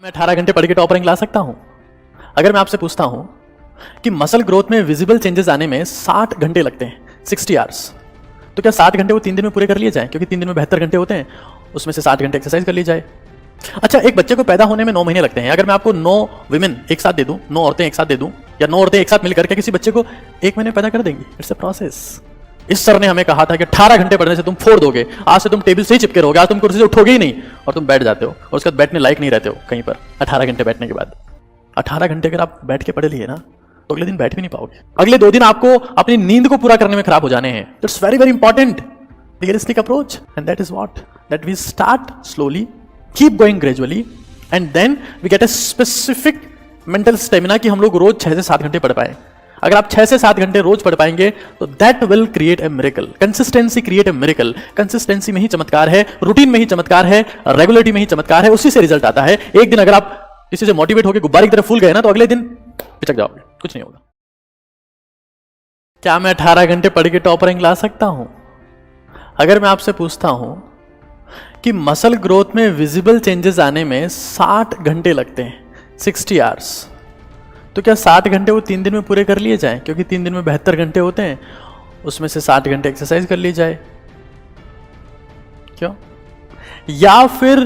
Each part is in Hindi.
मैं 18 घंटे पढ़ के टॉप रैंक ला सकता हूं? अगर मैं आपसे पूछता हूं कि मसल ग्रोथ में विजिबल चेंजेस आने में 60 घंटे लगते हैं, 60 आवर्स, तो क्या 60 घंटे वो 3 दिन में पूरे कर लिए जाएं? क्योंकि 3 दिन में 72 घंटे होते हैं, उसमें से 60 घंटे एक्सरसाइज कर ली जाए। अच्छा, एक बच्चे को पैदा होने में 9 महीने लगते हैं। अगर मैं आपको 9 विमेन एक साथ दे दूं, 9 औरतें एक साथ दे दूं, या 9 औरतें एक साथ मिलकर के किसी बच्चे को 1 महीने पैदा कर देंगी? It's a process. इस सर ने हमें कहा था कि 18 घंटे पढ़ने से तुम फोड़ दोगे, आज से तुम टेबल से ही चिपके रहोगे, आज तुम कुर्सी से उठोगे ही नहीं और तुम बैठ जाते हो और उसके बाद बैठने लायक नहीं रहते हो कहीं पर 18 घंटे बैठने के बाद। 18 घंटे अगर आप बैठ के पढ़ लिए ना तो अगले दिन बैठ भी नहीं पाओगे। अगले 2 दिन आपको अपनी नींद को पूरा करने में खराब हो जाने हैं। It's very very important realistic approach, and that is what that we start slowly, keep going gradually, and then we get a specific mental stamina कि हम लोग रोज 6 से 7 घंटे पढ़ पाए। अगर आप 6 से 7 घंटे रोज पढ़ पाएंगे तो that will create a miracle. Consistency create a miracle. Consistency में ही चमत्कार है, रूटीन में ही चमत्कार है, रेगुलरिटी में ही चमत्कार है, उसी से रिजल्ट आता है। एक दिन अगर आप किसी से मोटिवेट होकर गुब्बारे की तरह फूल गए ना तो अगले दिन पिचक जाओगे, कुछ नहीं होगा। क्या मैं 18 घंटे पढ़ के टॉप रैंक ला सकता हूं? अगर मैं आपसे पूछता हूं कि मसल ग्रोथ में विजिबल चेंजेस आने में 60 घंटे लगते हैं, 60 आवर्स, तो क्या 60 घंटे वो 3 दिन में पूरे कर लिए जाएं? क्योंकि 3 दिन में 72 घंटे होते हैं, उसमें से 60 घंटे एक्सरसाइज कर ली जाए। क्यों? या फिर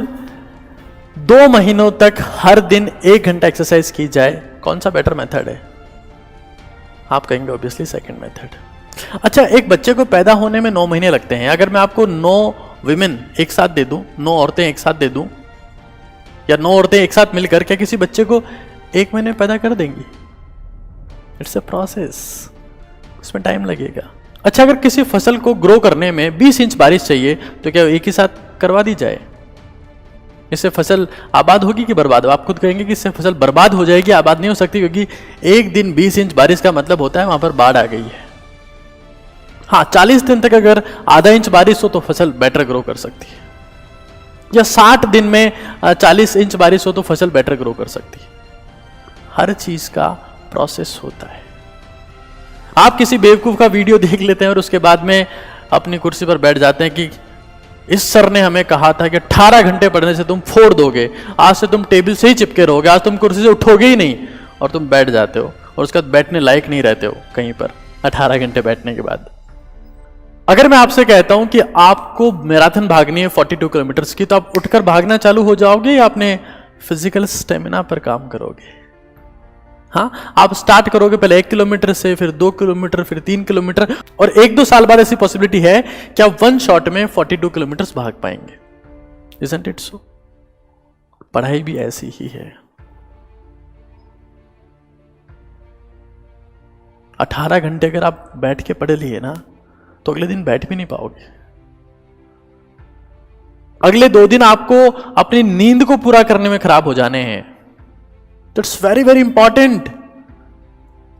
2 महीनों तक हर दिन 1 घंटा एक्सरसाइज की जाए? कौन सा बेटर मेथड है? आप कहेंगे ऑब्वियसली सेकंड मेथड। अच्छा, एक बच्चे को पैदा होने में 9 महीने लगते हैं। अगर मैं आपको 9 विमेन एक साथ दे दूं, 9 औरतें एक साथ दे दूं, या 9 औरतें एक साथ मिलकर के किसी बच्चे को 1 महीने पैदा कर देंगी? इट्स अ प्रोसेस, इसमें टाइम लगेगा। अच्छा, अगर किसी फसल को ग्रो करने में 20 इंच बारिश चाहिए तो क्या एक ही साथ करवा दी जाए? इससे फसल आबाद होगी कि बर्बाद? आप खुद कहेंगे कि इससे फसल बर्बाद हो जाएगी, आबाद नहीं हो सकती, क्योंकि एक दिन 20 इंच बारिश का मतलब होता है वहां पर बाढ़ आ गई है। हाँ, 40 दिन तक अगर आधा इंच बारिश हो तो फसल बेटर ग्रो कर सकती है, या 60 दिन में 40 इंच बारिश हो तो फसल बेटर ग्रो कर सकती है। हर चीज का प्रोसेस होता है। आप किसी बेवकूफ का वीडियो देख लेते हैं और उसके बाद में अपनी कुर्सी पर बैठ जाते हैं कि इस सर ने हमें कहा था कि 18 घंटे पढ़ने से तुम फोड़ दोगे, आज से तुम टेबल से ही चिपके रहोगे, आज तुम कुर्सी से उठोगे ही नहीं और तुम बैठ जाते हो और उसके बाद बैठने लायक नहीं रहते हो कहीं पर 18 घंटे बैठने के बाद। अगर मैं आपसे कहता हूं कि आपको मैराथन भागनी है 42 किलोमीटर की, तो आप उठकर भागना चालू हो जाओगे या अपने फिजिकल स्टेमिना पर काम करोगे? हाँ, आप स्टार्ट करोगे पहले 1 किलोमीटर से, फिर 2 किलोमीटर, फिर 3 किलोमीटर, और 1-2 साल बाद ऐसी पॉसिबिलिटी है कि आप 1 शॉट में 42 किलोमीटर भाग पाएंगे। Isn't it so? पढ़ाई भी ऐसी ही है। 18 घंटे अगर आप बैठ के पढ़ लिए ना तो अगले दिन बैठ भी नहीं पाओगे। अगले 2 दिन आपको अपनी नींद को पूरा करने में खराब हो जाने हैं। That's very very important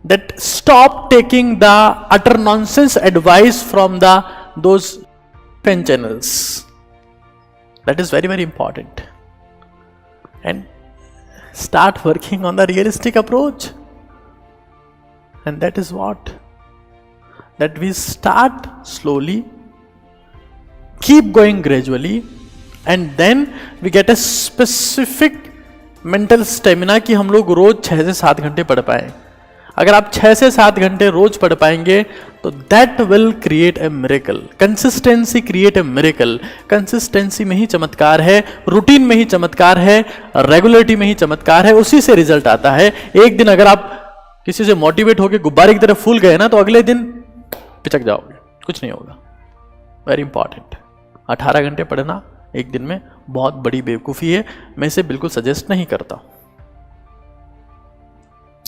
that stop taking the utter nonsense advice from those pen channels. That is very very important, and start working on the realistic approach, and that is what that we start slowly, keep going gradually, and then we get a specific mental stamina कि हम लोग रोज 6 से 7 घंटे पढ़ पाए। अगर आप 6 से 7 घंटे रोज पढ़ पाएंगे तो that will create a miracle. Consistency create a miracle. Consistency में ही चमत्कार है, रूटीन में ही चमत्कार है, रेगुलरिटी में ही चमत्कार है, उसी से रिजल्ट आता है। एक दिन अगर आप किसी से मोटिवेट होकर गुब्बारे की तरह फूल गए ना तो अगले दिन पिचक जाओगे, कुछ नहीं होगा। Very important. 18 घंटे पढ़ना एक दिन में बहुत बड़ी बेवकूफी है, मैं इसे बिल्कुल सजेस्ट नहीं करता।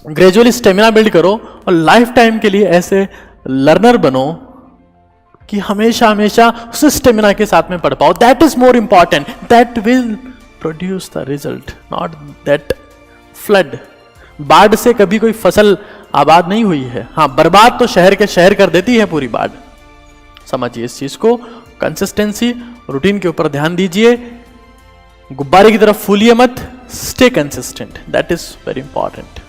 ग्रेजुअली स्टेमिना बिल्ड करो और लाइफ टाइम के लिए ऐसे लर्नर बनो कि हमेशा हमेशा उस स्टेमिना के साथ में पढ़ पाओ। That is more important, that will produce the result, not that flood. बाढ़ से कभी कोई फसल आबाद नहीं हुई है। हाँ, बर्बाद तो शहर के शहर कर देती है पूरी बाढ़। समझिए इस चीज को। कंसिस्टेंसी, रूटीन के ऊपर ध्यान दीजिए, गुब्बारे की तरफ फूलिए मत, stay consistent, that is very important.